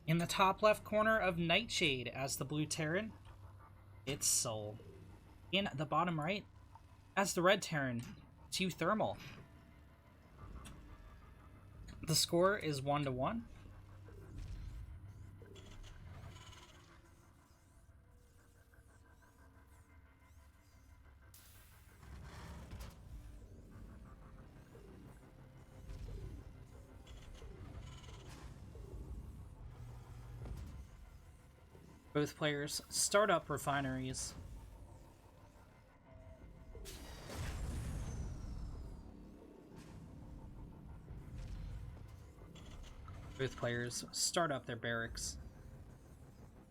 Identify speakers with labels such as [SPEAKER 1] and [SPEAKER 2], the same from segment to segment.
[SPEAKER 1] In the top left corner of Nightshade as the blue Terran, it's Soul. In the bottom right, as the red Terran, it's uThermal. The score is 1-1. Both players start up refineries. Both players start up their barracks.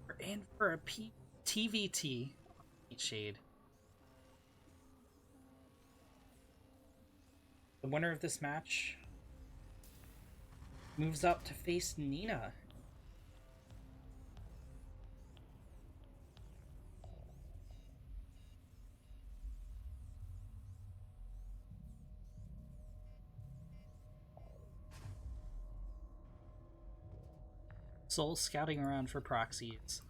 [SPEAKER 1] We're in for a TVT Shade. The winner of this match moves up to face Nina. Soul scouting around for proxies.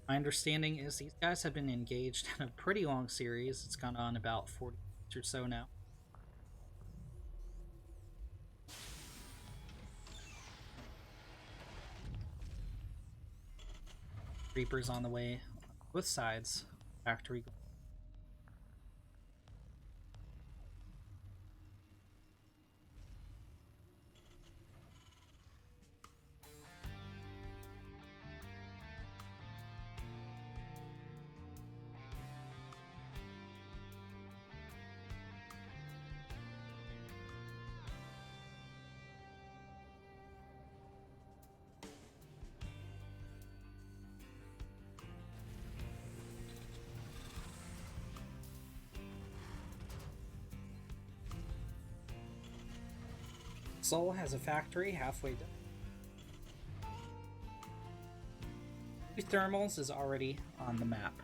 [SPEAKER 1] My understanding is these guys have been engaged in a pretty long series. It's gone on about 40 minutes or so now. Reapers on the way, both sides. Factory. Soul has a factory halfway done. uThermals is already on the map.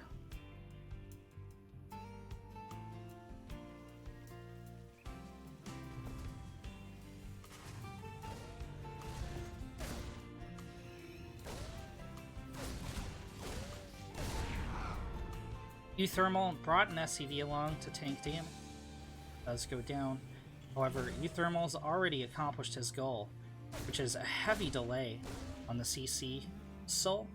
[SPEAKER 1] uThermal brought an SCV along to tank damage. It does go down. However, uThermal's already accomplished his goal, which is a heavy delay on the CC. Soul,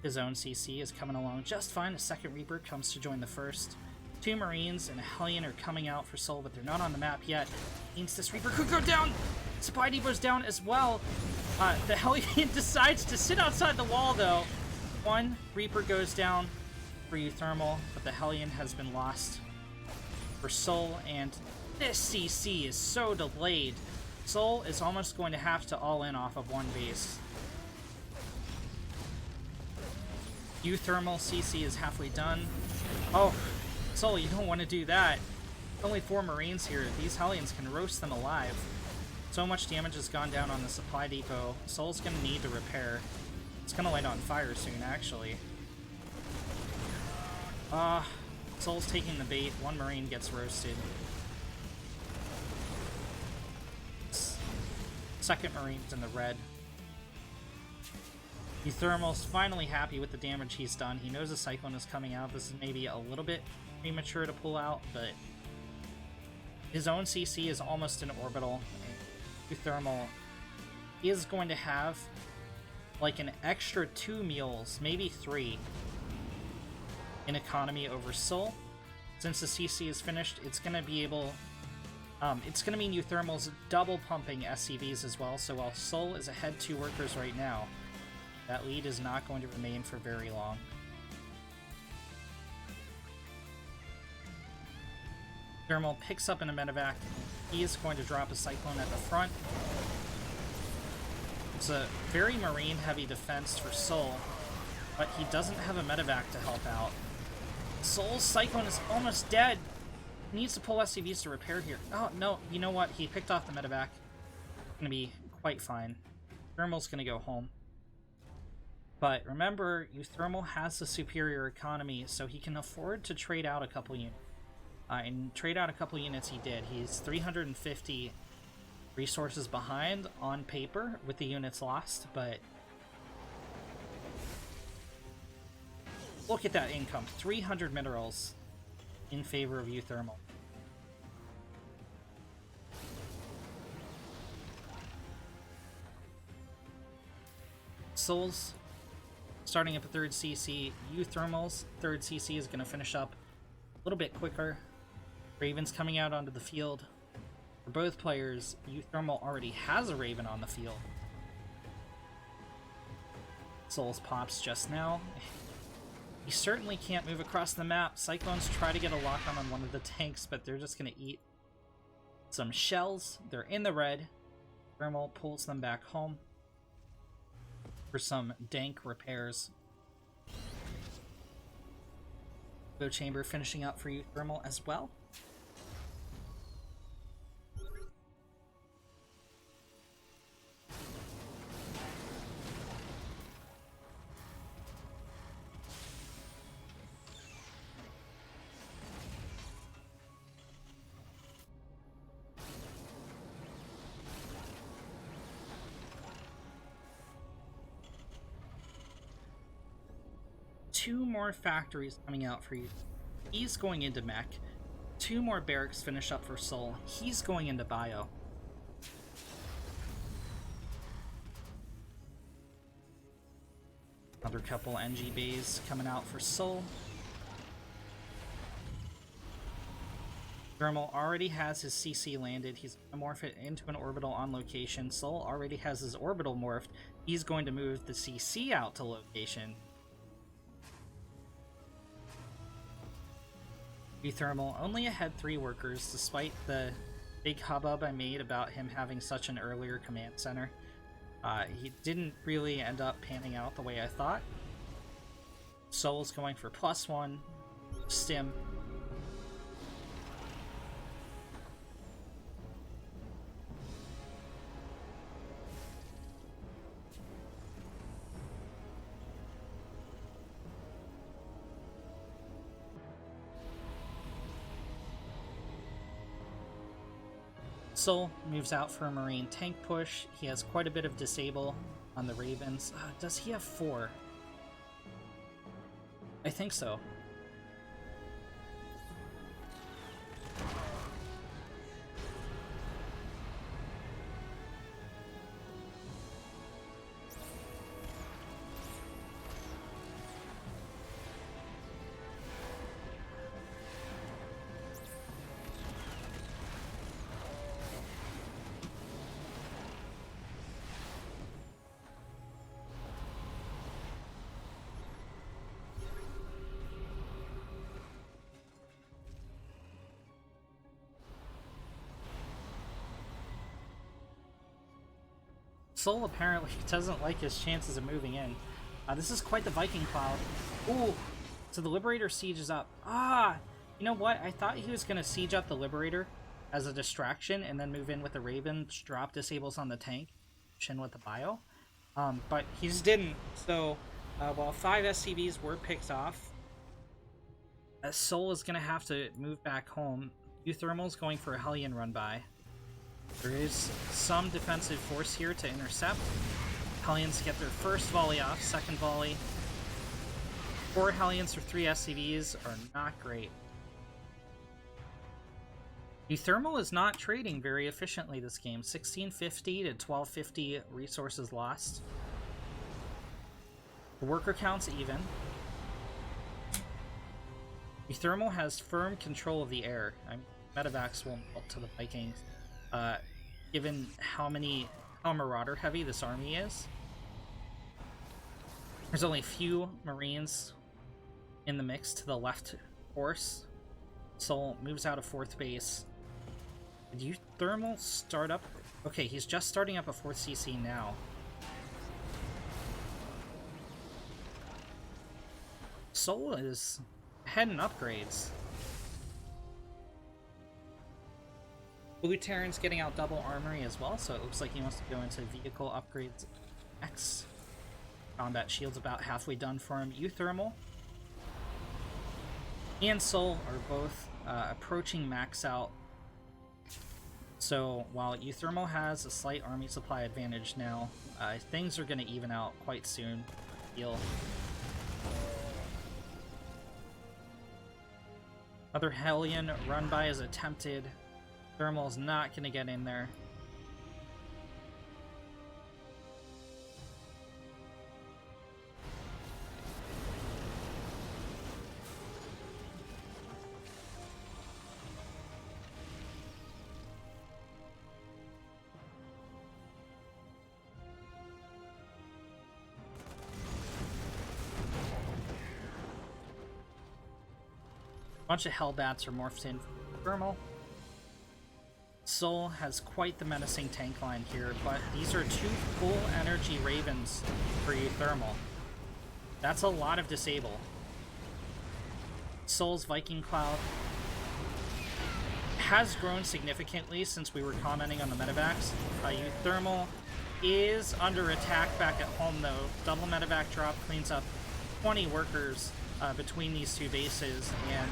[SPEAKER 1] his own CC, is coming along just fine. The second Reaper comes to join the first. Two Marines and a Hellion are coming out for Soul, but they're not on the map yet. Means this Reaper could go down! Supply Depot's down as well. The Hellion decides to sit outside the wall, though. One Reaper goes down for uThermal, but the Hellion has been lost for Soul, and this CC is so delayed. Soul is almost going to have to all in off of one base. uThermal CC is halfway done. Oh, Soul, you don't want to do that. Only 4 Marines here. These Hellions can roast them alive. So much damage has gone down on the supply depot. Soul's going to need to repair. It's going to light on fire soon, actually. Soul's taking the bait. 1 Marine gets roasted. Second Marine's in the red. uThermal's finally happy with the damage he's done. He knows a Cyclone is coming out. This is maybe a little bit premature to pull out, but his own CC is almost in orbital. uThermal is going to have like an extra 2 mules, maybe 3, in economy over Soul. Since the CC is finished, it's going to be able... it's going to mean uThermal's double pumping SCVs as well, so while Soul is ahead 2 workers right now, that lead is not going to remain for very long. uThermal picks up in a medevac. He is going to drop a Cyclone at the front. It's a very Marine-heavy defense for Soul, but he doesn't have a medevac to help out. Soul's Cyclone is almost dead. He needs to pull SCVs to repair here. Oh, no, you know what? He picked off the medevac. Gonna be quite fine. uThermal's gonna go home. But remember, uThermal has the superior economy, so he can afford to trade out a couple units. And trade out a couple units he did. He's 350 resources behind on paper with the units lost, but look at that income. 300 minerals in favor of uThermal. Soul's starting up a third CC. uThermal's third CC is going to finish up a little bit quicker. Raven's coming out onto the field. For both players, uThermal already has a Raven on the field. Soul's pops just now. He certainly can't move across the map. Cyclones try to get a lock-on on one of the tanks, but they're just going to eat some shells. They're in the red. Thermal pulls them back home for some dank repairs. Go chamber finishing up for uThermal as well. Two more factories coming out for you. He's going into mech. Two more barracks finish up for Soul. He's going into bio. Another couple NG bays coming out for Soul. Thermal already has his CC landed. He's going to morph it into an orbital on location. Soul already has his orbital morphed. He's going to move the CC out to location. uThermal only ahead 3 workers, despite the big hubbub I made about him having such an earlier command center. He didn't really end up panning out the way I thought. Soul's going for +1 stim. Soul moves out for a Marine tank push. He has quite a bit of disable on the Ravens. Does he have 4? I think so. Soul apparently doesn't like his chances of moving in. This is quite the Viking cloud. Ooh, so the Liberator siege is up. You know what? I thought he was going to siege up the Liberator as a distraction and then move in with the Raven, drop disables on the tank, chin with the bio. But he just didn't. So while 5 SCVs were picked off, Soul is going to have to move back home. uThermal's going for a Hellion run by. There is some defensive force here to intercept. Hellions get their first volley off, second volley. 4 Hellions for 3 SCVs are not great. uThermal is not trading very efficiently this game. 1650 to 1250 resources lost. The worker count's even. uThermal has firm control of the air. Medevacs will melt to the Vikings. Given how Marauder heavy this army is. There's only a few Marines in the mix to the left horse. Soul moves out of 4th base. Did uThermal start up? Okay, he's just starting up a 4th CC now. Soul is ahead in upgrades. Blue Terran's getting out double armory as well, so it looks like he wants to go into vehicle upgrades X. Combat shield's about halfway done for him. uThermal and Soul are both approaching max out. So while uThermal has a slight army supply advantage now, things are going to even out quite soon. Feel. Other Hellion run by is attempted. Thermal's not going to get in there. Bunch of Hellbats are morphed in Thermal. Soul has quite the menacing tank line here, but these are 2 full energy Ravens for uThermal. That's a lot of disable. Soul's Viking Cloud has grown significantly since we were commenting on the medevacs. uThermal is under attack back at home though. Double medevac drop cleans up 20 workers between these 2 bases, and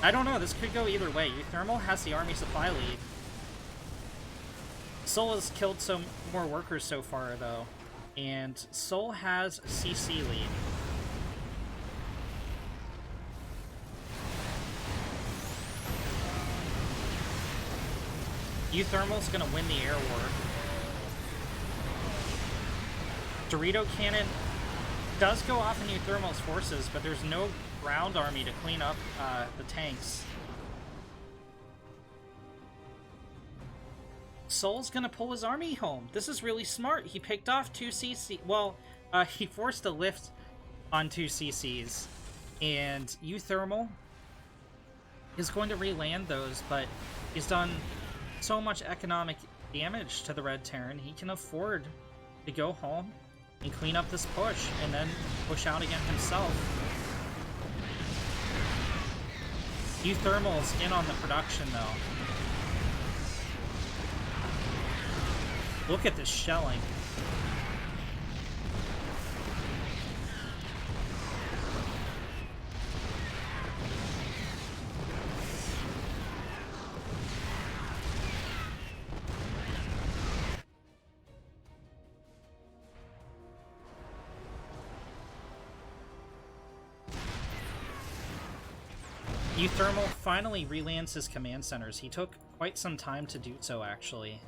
[SPEAKER 1] I don't know, this could go either way. uThermal has the army supply lead. Soul has killed some more workers so far though, and Soul has a CC lead. uThermal's gonna win the air war. Dorito Cannon does go off in uThermal's forces, but there's no ground army to clean up the tanks. Soul's gonna pull his army home. This is really smart. He picked off 2 CC. Well, he forced a lift on 2 CCs, and uThermal is going to re-land those, but he's done so much economic damage to the Red Terran, he can afford to go home and clean up this push, and then push out again himself. uThermal's in on the production, though. Look at this shelling. uThermal finally relands his command centers. He took quite some time to do so, actually.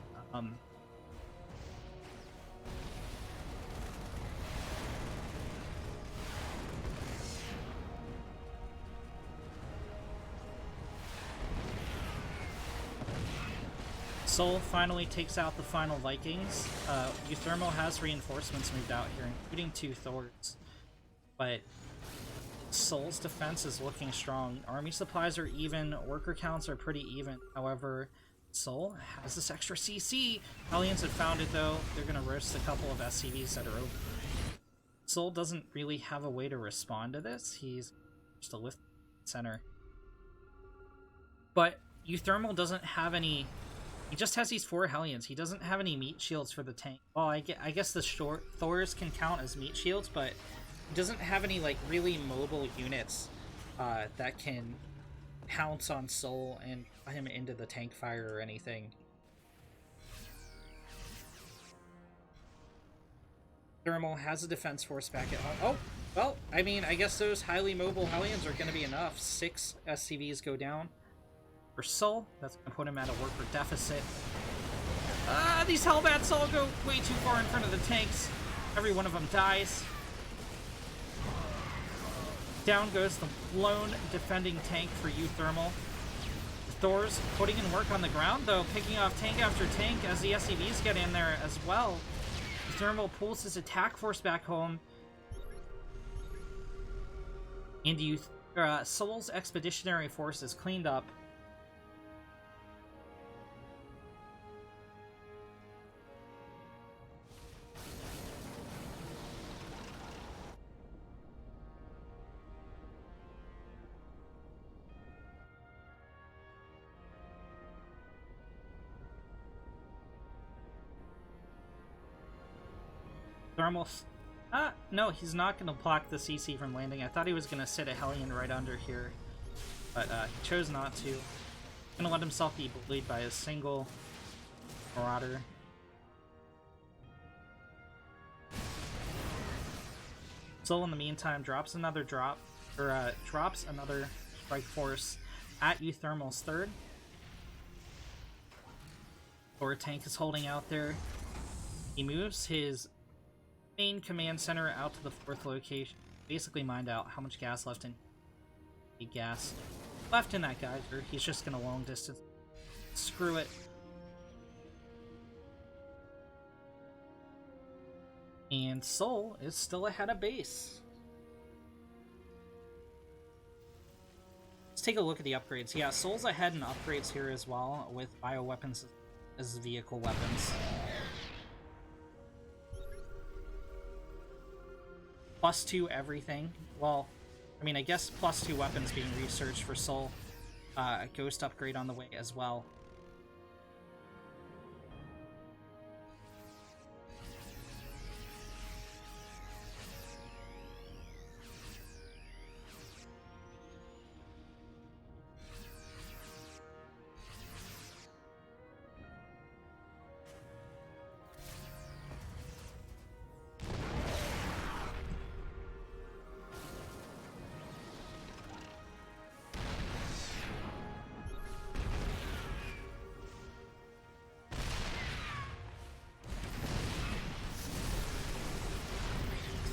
[SPEAKER 1] Soul finally takes out the final Vikings. uThermal has reinforcements moved out here, including 2 Thors. But Soul's defense is looking strong. Army supplies are even, worker counts are pretty even. However, Soul has this extra CC. Hellions have found it though. They're gonna roast a couple of SCVs that are over. Soul doesn't really have a way to respond to this. He's just a lift center. But uThermal doesn't have any. He just has these 4 Hellions. He doesn't have any meat shields for the tank. Well, I guess the short Thors can count as meat shields, but he doesn't have any like really mobile units that can pounce on Soul and put him into the tank fire or anything. Thermal has a defense force back at home. Oh, well, I mean, I guess those highly mobile Hellions are going to be enough. 6 SCVs go down for Soul. That's going to put him at a worker deficit. These Hellbats all go way too far in front of the tanks. Every one of them dies. Down goes the lone defending tank for uThermal. Thor's putting in work on the ground, though, picking off tank after tank as the SCVs get in there as well. uThermal pulls his attack force back home. And Soul's expeditionary force is cleaned up. Thermal. No, he's not going to block the CC from landing. I thought he was going to sit a Hellion right under here, but he chose not to. Gonna let himself be bullied by a single Marauder. Soul, in the meantime, drops another drops another Strike Force at uThermal's third. Or tank is holding out there. He moves his main command center out to the fourth location. Basically mined out how much gas left in gas left in that geyser. He's just gonna long distance. Screw it. And Soul is still ahead of base. Let's take a look at the upgrades. Yeah, Soul's ahead in upgrades here as well, with bioweapons as vehicle weapons. +2 everything. Well, I mean, I guess +2 weapons being researched for Soul. A ghost upgrade on the way as well.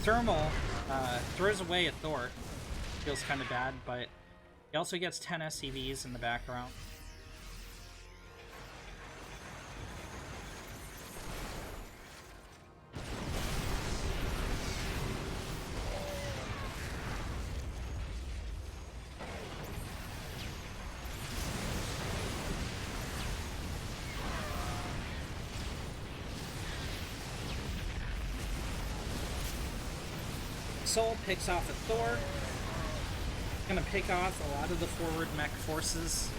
[SPEAKER 1] Thermal throws away a Thor. Feels kind of bad, but he also gets 10 SCVs in the background. Soul picks off a Thor. Gonna pick off a lot of the forward mech forces.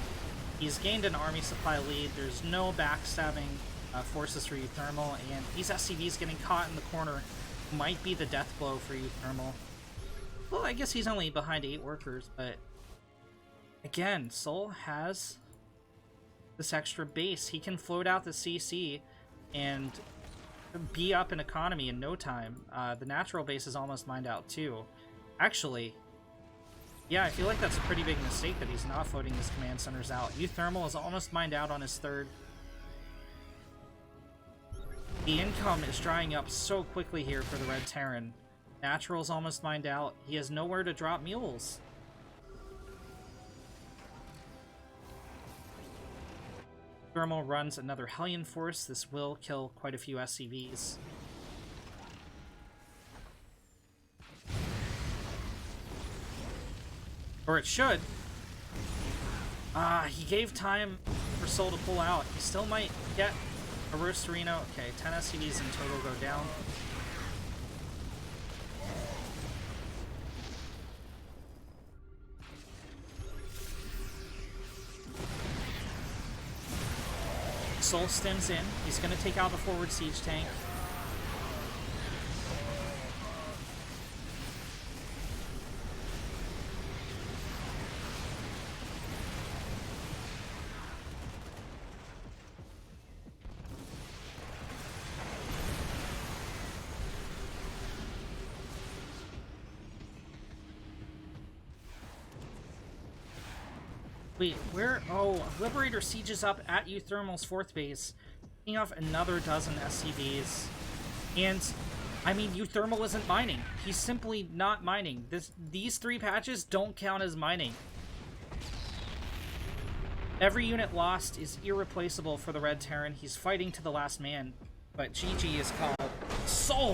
[SPEAKER 1] He's gained an army supply lead. There's no backstabbing forces for uThermal, and these SCVs getting caught in the corner might be the death blow for uThermal. Well, I guess he's only behind 8 workers, but again, Soul has this extra base. He can float out the CC and be up in economy in no time. The natural base is almost mined out too. Actually, yeah, I feel like that's a pretty big mistake that he's not floating his command centers out. uThermal is almost mined out on his third. The income is drying up so quickly here for the Red Terran. Natural's almost mined out. He has nowhere to drop mules. Thermal runs another Hellion Force. This will kill quite a few SCVs. Or it should. He gave time for Soul to pull out. He still might get a Rosterino. Okay, 10 SCVs in total go down. Soul stems in. He's going to take out the forward siege tank. Wait, where? Oh, Liberator sieges up at uThermal's 4th base, taking off another dozen SCVs. And, I mean, uThermal isn't mining. He's simply not mining. These 3 patches don't count as mining. Every unit lost is irreplaceable for the Red Terran. He's fighting to the last man. But GG is called. Soul